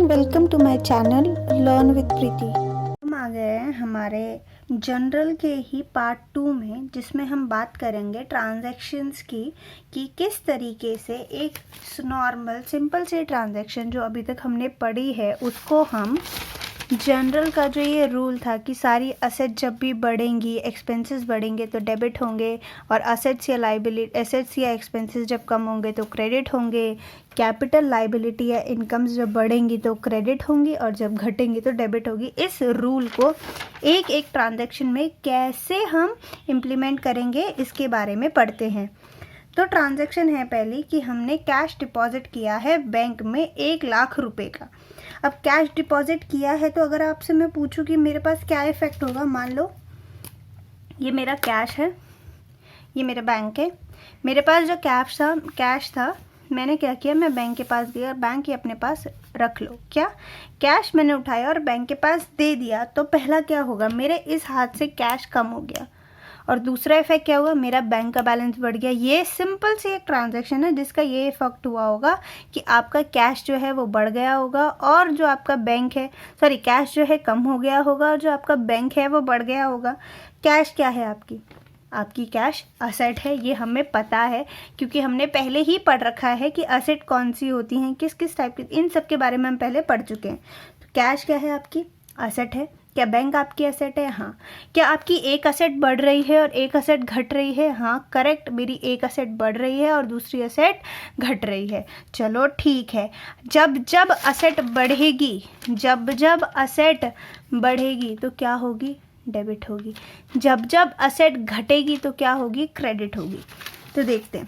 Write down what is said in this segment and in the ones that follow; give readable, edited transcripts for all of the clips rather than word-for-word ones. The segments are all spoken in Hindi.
Welcome to my channel learn with Preeti. हम आ गए हैं हमारे जनरल के ही पार्ट 2 में, जिसमें हम बात करेंगे ट्रांजैक्शंस की कि किस तरीके से एक नॉर्मल सिंपल से ट्रांजैक्शन जो अभी तक हमने पढ़ी है उसको हम जनरल का जो ये रूल था कि सारी असेट जब भी बढ़ेंगी एक्सपेंसेस बढ़ेंगे तो डेबिट होंगे, और एसेट्स या एक्सपेंसेस जब कम होंगे तो क्रेडिट होंगे, कैपिटल लाइबिलिटी या इनकम्स जब बढ़ेंगी तो क्रेडिट होंगी और जब घटेंगी तो डेबिट होगी। इस रूल को एक एक ट्रांजैक्शन में कैसे हम इम्प्लीमेंट करेंगे इसके बारे में पढ़ते हैं। तो ट्रांजैक्शन है पहली कि हमने कैश डिपॉजिट किया है बैंक में 1,00,000 रुपए का। अब कैश डिपॉजिट किया है तो अगर आपसे मैं पूछूं कि मेरे पास क्या इफ़ेक्ट होगा, मान लो ये मेरा कैश है, ये मेरा बैंक है, मेरे पास जो कैश था मैंने क्या किया, मैं बैंक के पास दिया और बैंक ये अपने पास रख लो। क्या कैश मैंने उठाया और बैंक के पास दे दिया, तो पहला क्या होगा, मेरे इस हाथ से कैश कम हो गया, और दूसरा इफेक्ट क्या हुआ, मेरा बैंक का बैलेंस बढ़ गया। ये सिंपल सी एक ट्रांजैक्शन है जिसका ये इफेक्ट हुआ होगा कि आपका कैश जो है वो बढ़ गया होगा और जो आपका बैंक है कैश जो है कम हो गया होगा और जो आपका बैंक है वो बढ़ गया होगा। कैश क्या है, आपकी कैश असेट है, ये हमें पता है क्योंकि हमने पहले ही पढ़ रखा है कि असेट कौन सी होती हैं, किस किस टाइप की, इन सब के बारे में हम पहले पढ़ चुके हैं। तो कैश क्या है, आपकी असेट है। क्या बैंक आपकी असेट है? हाँ। क्या आपकी एक असेट बढ़ रही है और एक असेट घट रही है? हाँ करेक्ट, मेरी एक असेट बढ़ रही है और दूसरी असेट घट रही है। चलो ठीक है, जब जब असेट बढ़ेगी, जब असेट बढ़ेगी तो क्या होगी, डेबिट होगी। जब जब असेट घटेगी तो क्या होगी, क्रेडिट होगी। तो देखते हैं,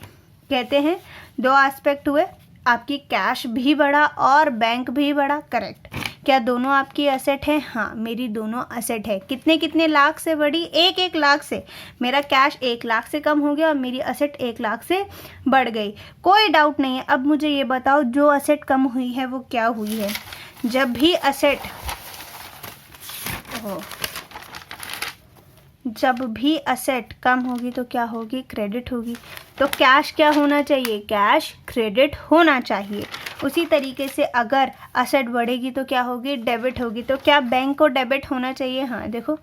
कहते हैं 2 एस्पेक्ट हुए, आपकी कैश भी बढ़ा और बैंक भी बढ़ा। करेक्ट। क्या दोनों आपकी असेट है? हाँ मेरी दोनों असेट है। कितने कितने लाख से बढ़ी? 1 लाख से। मेरा कैश 1 लाख से कम हो गया और मेरी असेट 1 लाख से बढ़ गई, कोई डाउट नहीं है। अब मुझे ये बताओ जो असेट कम हुई है वो क्या हुई है। जब भी असेट कम होगी तो क्या होगी, क्रेडिट होगी। तो कैश क्या होना चाहिए, कैश क्रेडिट होना चाहिए। उसी तरीके से अगर असेट बढ़ेगी तो क्या होगी, डेबिट होगी। तो क्या बैंक को डेबिट होना चाहिए? हाँ देखो,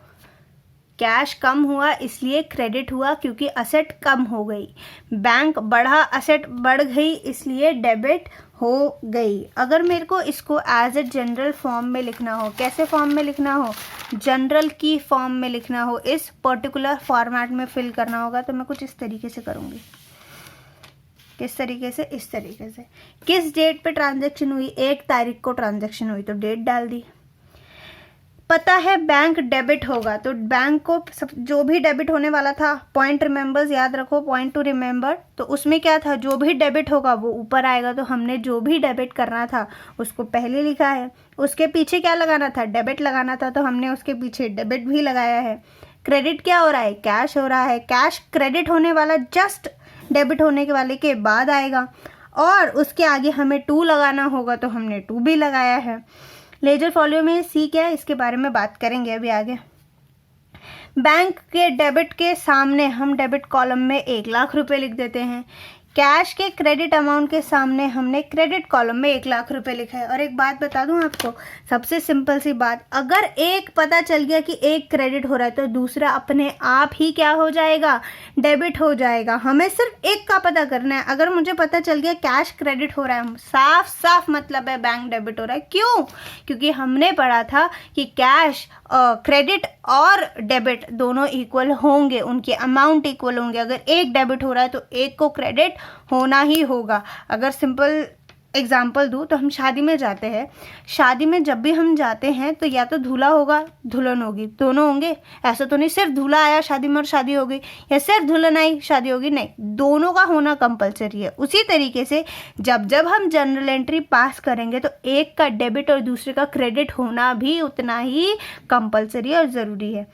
कैश कम हुआ इसलिए क्रेडिट हुआ क्योंकि असेट कम हो गई। बैंक बढ़ा, असेट बढ़ गई इसलिए डेबिट हो गई। अगर मेरे को इसको एज ए जनरल फॉर्म में लिखना हो, कैसे फॉर्म में लिखना हो, जनरल की फॉर्म में लिखना हो, इस पर्टिकुलर फॉर्मेट में फिल करना होगा, तो मैं कुछ इस तरीके से करूँगी। किस तरीके से? इस तरीके से। किस डेट पे ट्रांजैक्शन हुई, 1 तारीख को ट्रांजैक्शन हुई तो डेट डाल दी। पता है बैंक डेबिट होगा तो बैंक को जो भी डेबिट होने वाला था, पॉइंट रिमेंबर्स याद रखो, पॉइंट टू रिमेंबर, तो उसमें क्या था, जो भी डेबिट होगा वो ऊपर आएगा। तो हमने जो भी डेबिट करना था उसको पहले लिखा है। उसके पीछे क्या लगाना था, डेबिट लगाना था, तो हमने उसके पीछे डेबिट भी लगाया है। क्रेडिट क्या हो रहा है, कैश हो रहा है। कैश क्रेडिट होने वाला जस्ट डेबिट होने के वाले के बाद आएगा, और उसके आगे हमें 2 लगाना होगा तो हमने 2 भी लगाया है। लेजर फॉलो में सी क्या है, इसके बारे में बात करेंगे अभी आगे। बैंक के डेबिट के सामने हम डेबिट कॉलम में 1,00,000 रुपए लिख देते हैं। कैश के क्रेडिट अमाउंट के सामने हमने क्रेडिट कॉलम में 1,00,000 रुपए लिखा है। और एक बात बता दूं आपको, सबसे सिंपल सी बात, अगर एक पता चल गया कि एक क्रेडिट हो रहा है तो दूसरा अपने आप ही क्या हो जाएगा, डेबिट हो जाएगा। हमें सिर्फ एक का पता करना है। अगर मुझे पता चल गया कैश क्रेडिट हो रहा है, साफ साफ मतलब है बैंक डेबिट हो रहा है। क्यों? क्योंकि हमने पढ़ा था कि कैश क्रेडिट और डेबिट दोनों इक्वल होंगे, उनके अमाउंट इक्वल होंगे। अगर एक डेबिट हो रहा है तो एक को क्रेडिट होना ही होगा। अगर सिंपल एग्जाम्पल दूँ तो हम शादी में जाते हैं, शादी में जब भी हम जाते हैं तो या तो दूल्हा होगा दुल्हन होगी, दोनों होंगे। ऐसा तो नहीं सिर्फ दूल्हा आया शादी में और शादी हो गई, या सिर्फ दुल्हन आई शादी होगी, नहीं, दोनों का होना कंपलसरी है। उसी तरीके से जब जब हम जनरल एंट्री पास करेंगे तो एक का डेबिट और दूसरे का क्रेडिट होना भी उतना ही कंपलसरी और ज़रूरी है।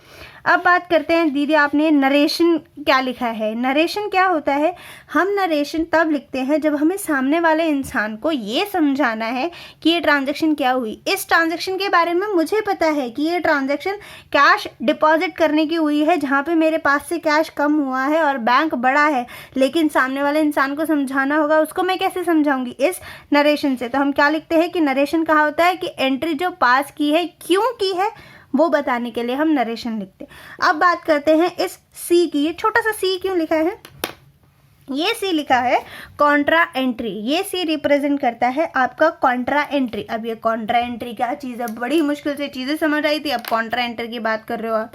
अब बात करते हैं दीदी, आपने नरेशन क्या लिखा है। नरेशन क्या होता है, हम नरेशन तब लिखते हैं जब हमें सामने वाले इंसान को ये समझाना है कि ये ट्रांजैक्शन क्या हुई। इस ट्रांजैक्शन के बारे में मुझे पता है कि ये ट्रांजैक्शन कैश डिपॉजिट करने की हुई है, जहाँ पे मेरे पास से कैश कम हुआ है और बैंक बड़ा है, लेकिन सामने वाले इंसान को समझाना होगा, उसको मैं कैसे समझाऊंगी, इस नरेशन से। तो हम क्या लिखते हैं कि नरेशन कहा होता है कि एंट्री जो पास की है, क्यों की है, वो बताने के लिए हम नरेशन लिखते हैं। अब बात करते हैं इस सी की। ये छोटा सा सी क्यों लिखा है, ये सी लिखा है कॉन्ट्रा एंट्री। ये सी रिप्रेजेंट करता है आपका कॉन्ट्रा एंट्री। अब ये कॉन्ट्रा एंट्री क्या चीज़ है, बड़ी मुश्किल से चीज़ें समझ आई थी, अब कॉन्ट्रा एंट्री की बात कर रहे हो आप।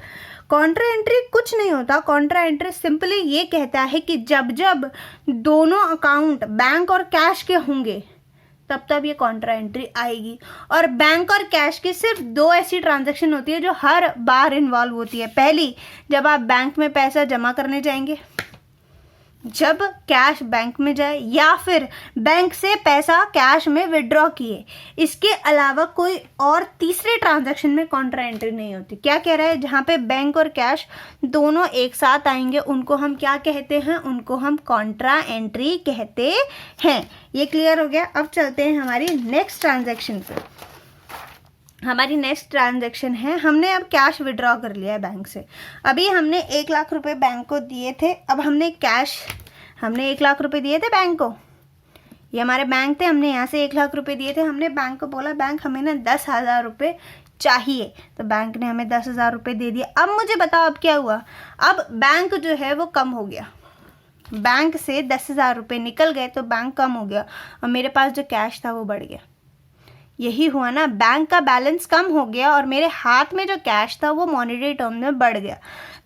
कॉन्ट्रा एंट्री कुछ नहीं होता। कॉन्ट्रा एंट्री सिंपली ये कहता है कि जब जब दोनों अकाउंट बैंक और कैश के होंगे तब तब ये कॉन्ट्रा एंट्री आएगी। और बैंक और कैश की सिर्फ दो ऐसी ट्रांजैक्शन होती है जो हर बार इन्वॉल्व होती है। पहली, जब आप बैंक में पैसा जमा करने जाएंगे, जब कैश बैंक में जाए, या फिर बैंक से पैसा कैश में विड्रॉ किए। इसके अलावा कोई और तीसरे ट्रांजैक्शन में कॉन्ट्रा एंट्री नहीं होती। क्या कह रहा है, जहाँ पे बैंक और कैश दोनों एक साथ आएंगे उनको हम क्या कहते हैं, उनको हम कॉन्ट्रा एंट्री कहते हैं। ये क्लियर हो गया। अब चलते हैं हमारी नेक्स्ट ट्रांजैक्शन पे। हमारी नेक्स्ट ट्रांजैक्शन है, हमने अब कैश विड्रॉ कर लिया है बैंक से। अभी हमने 1 लाख रुपए बैंक को दिए थे। अब हमने 1 लाख रुपए दिए थे बैंक को, ये हमारे बैंक थे, हमने यहाँ से 1 लाख रुपए दिए थे। हमने बैंक को बोला बैंक हमें ना 10,000 रुपये चाहिए, तो बैंक ने हमें 10,000 रुपये दे दिया। अब मुझे बताओ अब क्या हुआ, अब बैंक जो है वो कम हो गया, बैंक से 10,000 रुपये निकल गए तो बैंक कम हो गया और मेरे पास जो कैश था वो बढ़ गया। यही हुआ ना, बैंक का बैलेंस कम हो गया और मेरे हाथ में जो कैश था वो मॉनेटरी टर्म में बढ़ गया।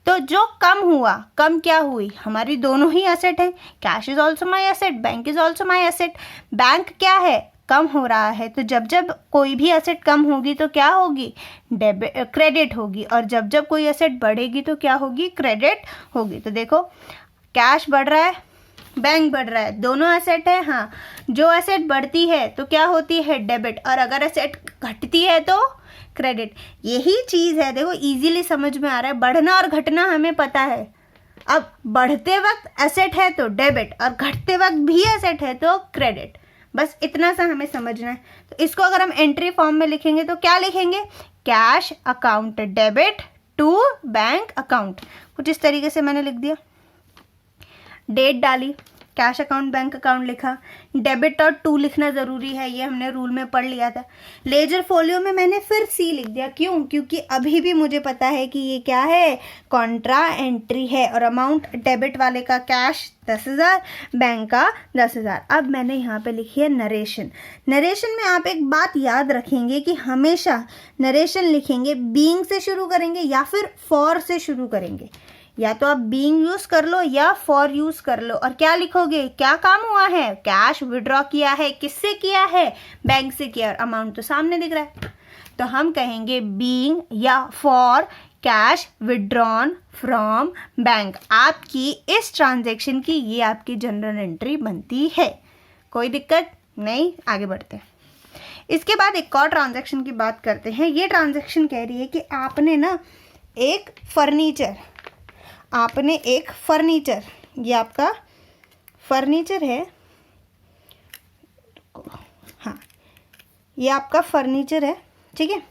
तो जो कम हुआ, कम क्या हुई, हमारी दोनों ही एसेट हैं। Cash is also my asset, bank is also my asset. Bank क्या है, कम हो रहा है, तो जब जब कोई भी एसेट कम होगी तो क्या होगी, क्रेडिट होगी, और जब जब कोई एसेट बढ़ेगी तो क्या होगी, क्रेडिट होगी। तो देखो, कैश बढ़ रहा है, बैंक बढ़ रहा है, दोनों एसेट है। हाँ, जो एसेट बढ़ती है तो क्या होती है, डेबिट, और अगर एसेट घटती है तो क्रेडिट। यही चीज़ है, देखो इजीली समझ में आ रहा है। बढ़ना और घटना हमें पता है। अब बढ़ते वक्त एसेट है तो डेबिट और घटते वक्त भी एसेट है तो क्रेडिट। बस इतना सा हमें समझना है। तो इसको अगर हम एंट्री फॉर्म में लिखेंगे तो क्या लिखेंगे, cash account debit to bank account. कुछ इस तरीके से मैंने लिख दिया, डेट डाली, कैश अकाउंट बैंक अकाउंट लिखा, डेबिट और टू लिखना ज़रूरी है, ये हमने रूल में पढ़ लिया था। लेजर फोलियो में मैंने फिर सी लिख दिया, क्यों, क्योंकि अभी भी मुझे पता है कि ये क्या है, कॉन्ट्रा एंट्री है। और अमाउंट डेबिट वाले का कैश 10,000, बैंक का 10,000। अब मैंने यहाँ पे लिखी है नरेशन। नरेशन में आप एक बात याद रखेंगे कि हमेशा नरेशन लिखेंगे बीइंग से शुरू करेंगे या फिर फॉर से शुरू करेंगे। या तो आप बीइंग यूज कर लो या फॉर यूज कर लो। और क्या लिखोगे, क्या काम हुआ है, कैश विड्रॉ किया है, किससे किया है, बैंक से किया, और अमाउंट तो सामने दिख रहा है। तो हम कहेंगे बीइंग या for cash withdrawn from bank. आपकी इस ट्रांजैक्शन की ये आपकी जनरल एंट्री बनती है। कोई दिक्कत नहीं, आगे बढ़ते हैं। इसके बाद एक और ट्रांजैक्शन की बात करते हैं। ये ट्रांजैक्शन कह रही है कि आपने ना एक फर्नीचर, ये आपका फर्नीचर है, हाँ ये आपका फर्नीचर है, ठीक है,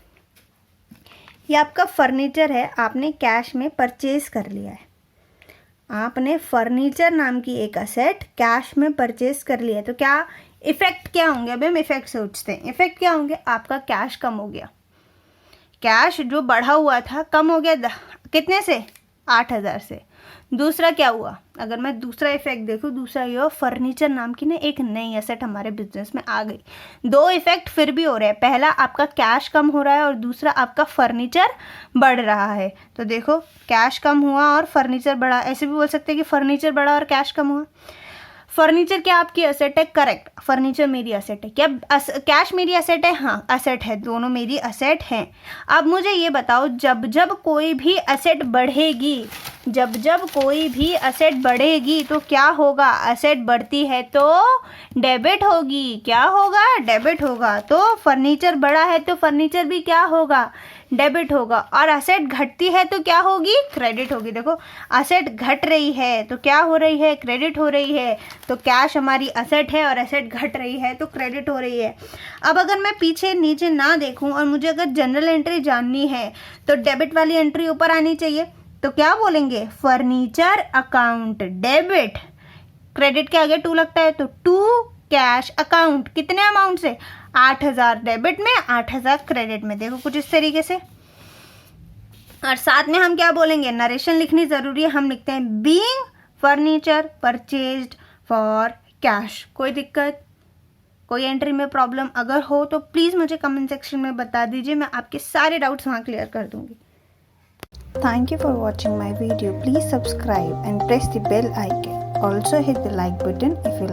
ये आपका फर्नीचर है, आपने कैश में परचेज कर लिया है। आपने फर्नीचर नाम की एक असेट कैश में परचेज कर लिया है। तो क्या इफेक्ट क्या होंगे, अभी हम इफेक्ट सोचते हैं। इफेक्ट क्या होंगे, आपका कैश कम हो गया, कैश जो बढ़ा हुआ था कम हो गया, कितने से, 8,000 से। दूसरा क्या हुआ, अगर मैं दूसरा इफेक्ट देखूँ, दूसरा ये फर्नीचर नाम की ना एक नई एसेट हमारे बिजनेस में आ गई। दो इफेक्ट फिर भी हो रहे हैं, पहला आपका कैश कम हो रहा है और दूसरा आपका फर्नीचर बढ़ रहा है। तो देखो, कैश कम हुआ और फर्नीचर बढ़ा, ऐसे भी बोल सकते हैं कि फर्नीचर बढ़ा और कैश कम हुआ। फर्नीचर क्या आपकी असेट है, करेक्ट, फर्नीचर मेरी असेट है। क्या कैश मेरी असेट है, हाँ असेट है, दोनों मेरी असेट हैं। अब मुझे ये बताओ, जब जब कोई भी असेट बढ़ेगी, जब जब कोई भी असेट बढ़ेगी तो क्या होगा, असेट बढ़ती है तो डेबिट होगी, क्या होगा, डेबिट होगा। तो फर्नीचर बढ़ा है तो फर्नीचर भी क्या होगा, डेबिट होगा। और असेट घटती है तो क्या होगी, क्रेडिट होगी। देखो असेट घट रही है तो क्या हो रही है, क्रेडिट हो रही है। तो कैश हमारी असेट है और असेट घट रही है तो क्रेडिट हो रही है। अब अगर मैं पीछे नीचे ना देखूं और मुझे अगर जनरल एंट्री जाननी है तो डेबिट वाली एंट्री ऊपर आनी चाहिए। तो क्या बोलेंगे, फर्नीचर अकाउंट डेबिट, क्रेडिट के आगे 2 लगता है तो 2 कैश अकाउंट, कितने अमाउंट से, 8000 डेबिट में 8000 क्रेडिट में। देखो कुछ इस तरीके से। और साथ में हम क्या बोलेंगे, नरेशन लिखनी जरूरी है, हम लिखते हैं being furniture purchased for cash. कोई दिक्कत, कोई एंट्री में प्रॉब्लम अगर हो तो प्लीज़ मुझे कमेंट सेक्शन में बता दीजिए, मैं आपके सारे डाउट्स वहाँ क्लियर कर दूँगी। Thank you for watching my video. Please subscribe and press the bell icon. Also hit the like button if you like.